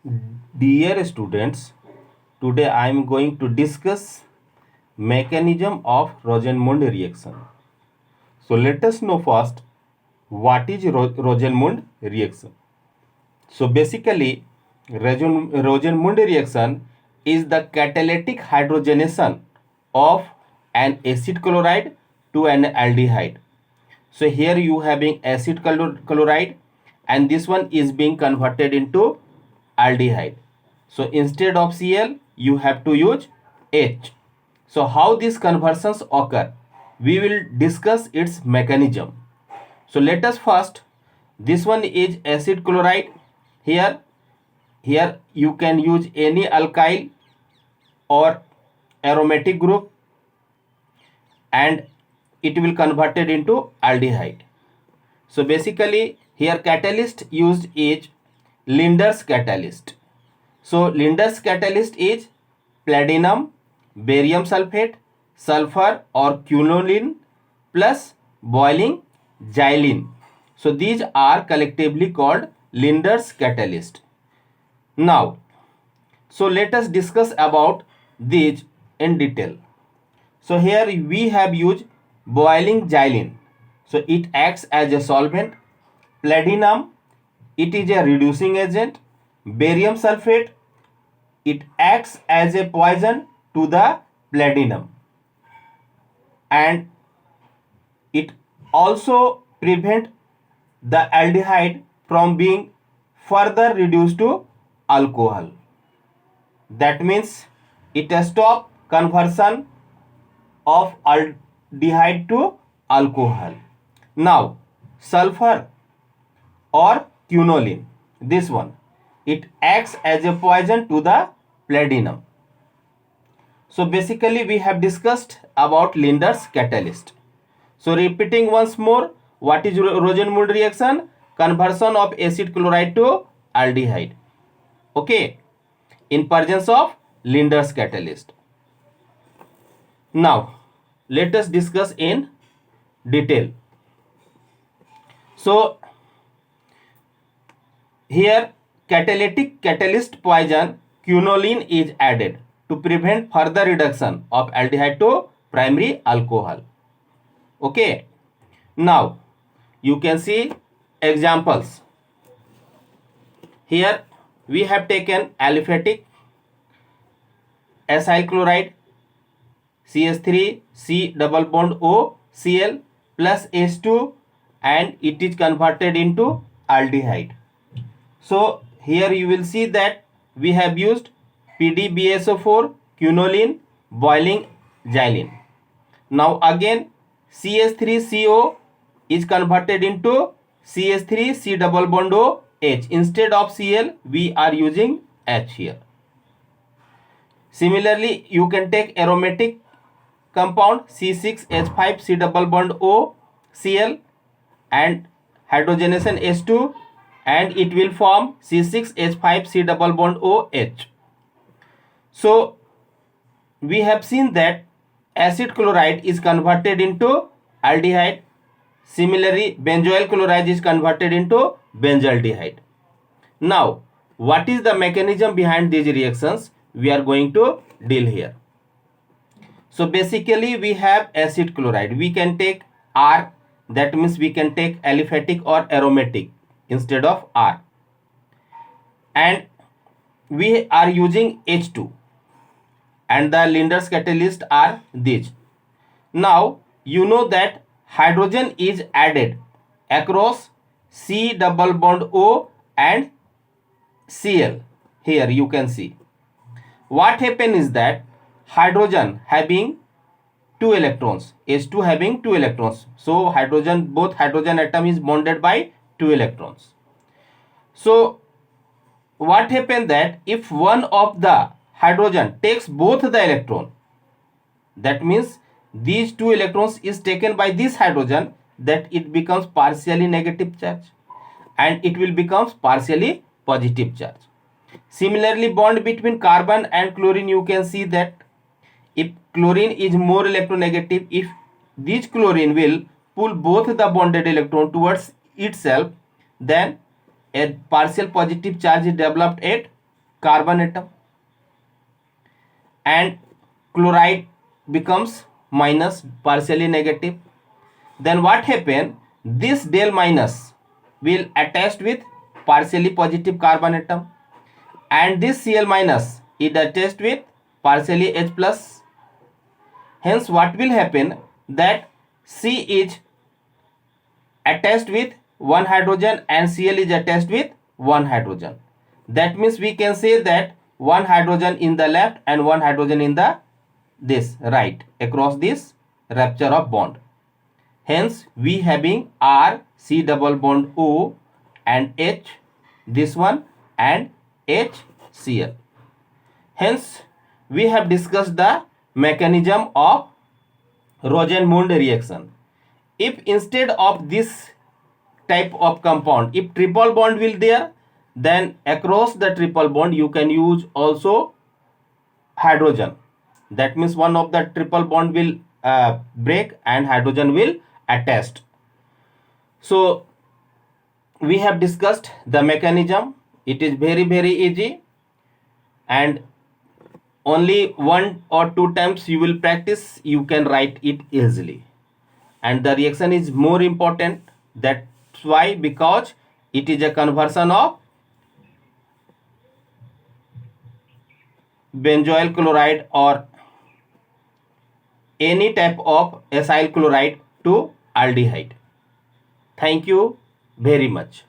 Dear students, today I am going to discuss mechanism of Rosenmund reaction. So let us know first what is Rosenmund reaction. So basically, Rosenmund reaction is the catalytic hydrogenation of an acid chloride to an aldehyde. So here you having acid chloride and this one is being converted into aldehyde. So instead of Cl you have to use H. So how these conversions occur? We will discuss its mechanism. So let us first, this one is acid chloride. Here you can use any alkyl or aromatic group and it will converted into aldehyde. So basically here catalyst used is Linder's catalyst. So Linder's catalyst is platinum, barium sulfate, sulfur or quinoline plus boiling xylene. So these are collectively called Linder's catalyst. Now, so let us discuss about these in detail. So here we have used boiling xylene. So it acts as a solvent. Platinum, it is a reducing agent. Barium sulfate, it acts as a poison to the platinum. And it also prevent the aldehyde from being further reduced to alcohol. That means it stop conversion of aldehyde to alcohol. Now, sulfur or quinoline, this one, it acts as a poison to the platinum. So basically we have discussed about Linder's catalyst. So repeating once more, what is Rosenmund reaction? Conversion of acid chloride to aldehyde. Okay, in presence of Linder's catalyst. Now, let us discuss in detail. So, here catalytic catalyst poison quinoline is added to prevent further reduction of aldehyde to primary alcohol. Okay. Now, you can see examples. Here we have taken aliphatic acyl chloride CH3 C double bond O Cl plus H2 and it is converted into aldehyde. So here you will see that we have used PDBSO4 quinoline boiling xylene. Now again CH3CO is converted into CH3 C double bond O H. Instead of Cl we are using H here. Similarly you can take aromatic compound C6H5 C double bond O Cl and hydrogenation H2 and it will form C6H5 C double bond OH. So we have seen that acid chloride is converted into aldehyde. Similarly benzoyl chloride is converted into benzaldehyde. Now what is the mechanism behind these reactions? We are going to deal here. So basically we have acid chloride. We can take R, that means we can take aliphatic or aromatic instead of R. And we are using H2 and the Linder's catalyst are these. Now you know that hydrogen is added across C double bond O and Cl. Here you can see. What happens is that hydrogen having 2 electrons, H2 having 2 electrons. So hydrogen, both hydrogen atom is bonded by 2 electrons. So what happens that if one of the hydrogen takes both the electron, that means these 2 electrons is taken by this hydrogen, that it becomes partially negative charge and it will becomes partially positive charge. Similarly bond between carbon and chlorine, you can see that if chlorine is more electronegative, if this chlorine will pull both the bonded electron towards itself, then a partial positive charge is developed at carbon atom, and chloride becomes minus, partially negative. Then what happen? This del minus will attached with partially positive carbon atom, and this Cl minus it attached with partially H plus. Hence what will happen, that C is attached with one hydrogen and Cl is attached with one hydrogen. That means we can say that one hydrogen in the left and one hydrogen in the this right across this rupture of bond. Hence we having R C double bond O and H, this one, and HCl. Hence we have discussed the mechanism of Rosenmund reaction. If instead of this type of compound, if triple bond will there, then across the triple bond you can use also hydrogen. That means one of the triple bond will break and hydrogen will attached. So we have discussed the mechanism. It is very easy, and only one or two times you will practice, you can write it easily. And the reaction is more important. That's why, because it is a conversion of benzoyl chloride or any type of acyl chloride to aldehyde. Thank you very much.